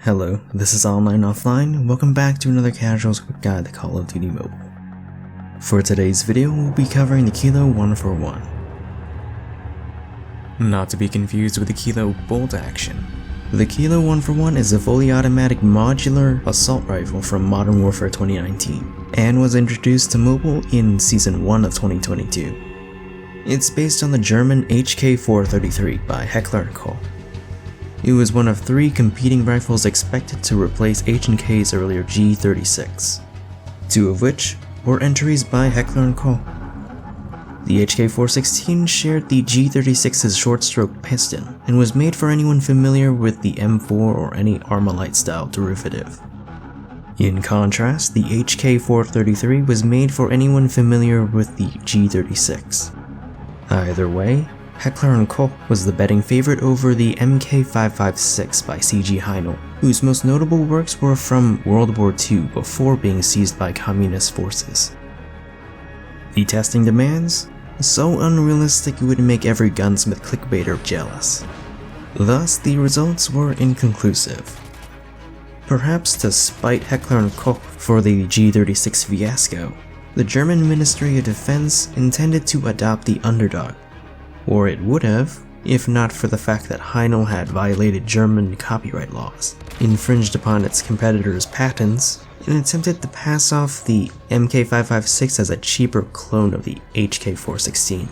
Hello, this is AnlineOffline. Welcome back to another casual quick guide to Call of Duty Mobile. For today's video, we'll be covering the Kilo 141. Not to be confused with the Kilo bolt action. The Kilo 141 is a fully automatic modular assault rifle from Modern Warfare 2019 and was introduced to mobile in Season 1 of 2022. It's based on the German HK433 by Heckler Koch. It was one of 3 competing rifles expected to replace H&K's earlier G36, 2 of which were entries by Heckler Koch. The HK416 shared the G36's short-stroke piston and was made for anyone familiar with the M4 or any Armalite style derivative. In contrast, the HK433 was made for anyone familiar with the G36. Either way, Heckler & Koch was the betting favorite over the MK556 by CG Haenel, whose most notable works were from World War II before being seized by communist forces. The testing demands? So unrealistic it would make every Gunsmith clickbaiter jealous. Thus, the results were inconclusive. Perhaps to spite Heckler & Koch for the G36 fiasco, the German Ministry of Defense intended to adopt the underdog. Or it would have, if not for the fact that Haenel had violated German copyright laws, infringed upon its competitors' patents, and attempted to pass off the MK556 as a cheaper clone of the HK416.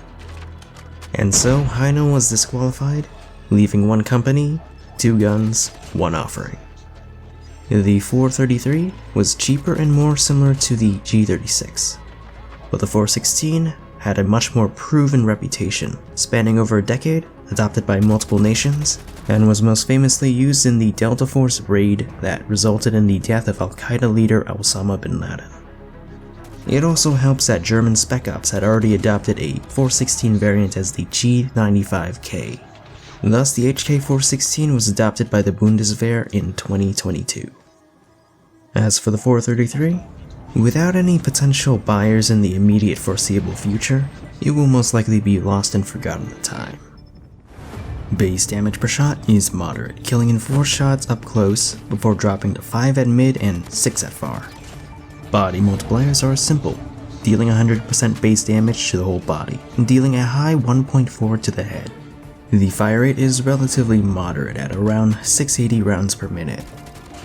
And so Haenel was disqualified, leaving 1 company, 2 guns, 1 offering. The 433 was cheaper and more similar to the G36, but the 416 had a much more proven reputation, spanning over a decade, adopted by multiple nations, and was most famously used in the Delta Force raid that resulted in the death of Al-Qaeda leader Osama bin Laden. It also helps that German Spec Ops had already adopted a 416 variant as the G95K. Thus, the HK416 was adopted by the Bundeswehr in 2022. As for the 433, without any potential buyers in the immediate foreseeable future, it will most likely be lost and forgotten in time. Base damage per shot is moderate, killing in 4 shots up close before dropping to 5 at mid and 6 at far. Body multipliers are simple, dealing 100% base damage to the whole body and dealing a high 1.4 to the head. The fire rate is relatively moderate at around 680 rounds per minute.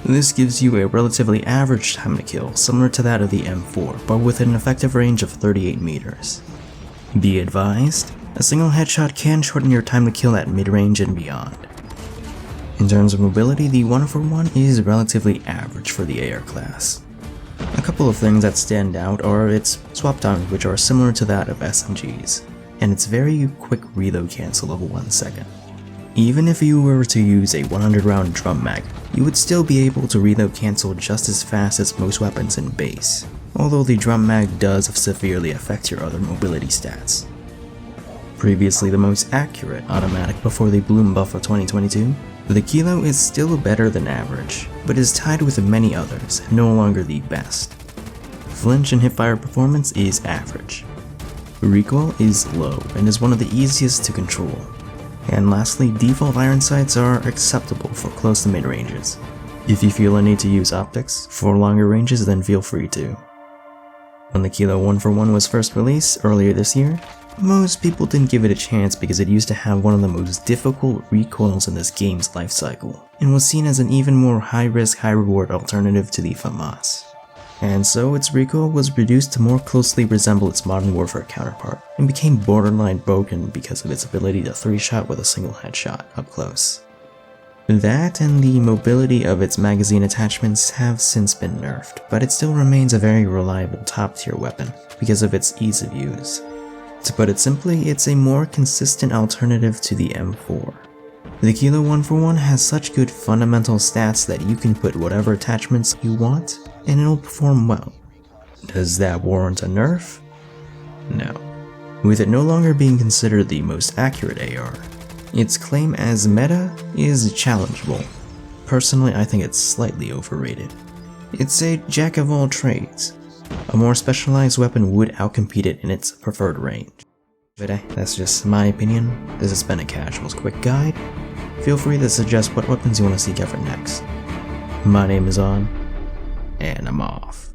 This gives you a relatively average time to kill, similar to that of the M4, but with an effective range of 38 meters. Be advised, a single headshot can shorten your time to kill at mid-range and beyond. In terms of mobility, the 141 is relatively average for the AR class. A couple of things that stand out are its swap times, which are similar to that of SMGs, and its very quick reload cancel of 1 second. Even if you were to use a 100 round drum mag, you would still be able to reload cancel just as fast as most weapons in base, although the drum mag does severely affect your other mobility stats. Previously the most accurate automatic before the Bloom buff of 2022, the Kilo is still better than average, but is tied with many others, no longer the best. Flinch and hipfire performance is average. Recoil is low and is one of the easiest to control. And lastly, default iron sights are acceptable for close to mid ranges. If you feel a need to use optics for longer ranges, then feel free to. When the Kilo 141 was first released earlier this year, most people didn't give it a chance because it used to have one of the most difficult recoils in this game's lifecycle, and was seen as an even more high-risk, high-reward alternative to the FAMAS. And so its recoil was reduced to more closely resemble its Modern Warfare counterpart, and became borderline broken because of its ability to 3-shot with a single headshot up close. That and the mobility of its magazine attachments have since been nerfed, but it still remains a very reliable top-tier weapon because of its ease of use. To put it simply, it's a more consistent alternative to the M4. The Kilo 141 has such good fundamental stats that you can put whatever attachments you want, and it'll perform well. Does that warrant a nerf? No. With it no longer being considered the most accurate AR, its claim as meta is challengeable. Personally, I think it's slightly overrated. It's a jack of all trades. A more specialized weapon would outcompete it in its preferred range. But that's just my opinion. This has been a Casual's quick guide. Feel free to suggest what weapons you want to see covered next. My name is On, and I'm off.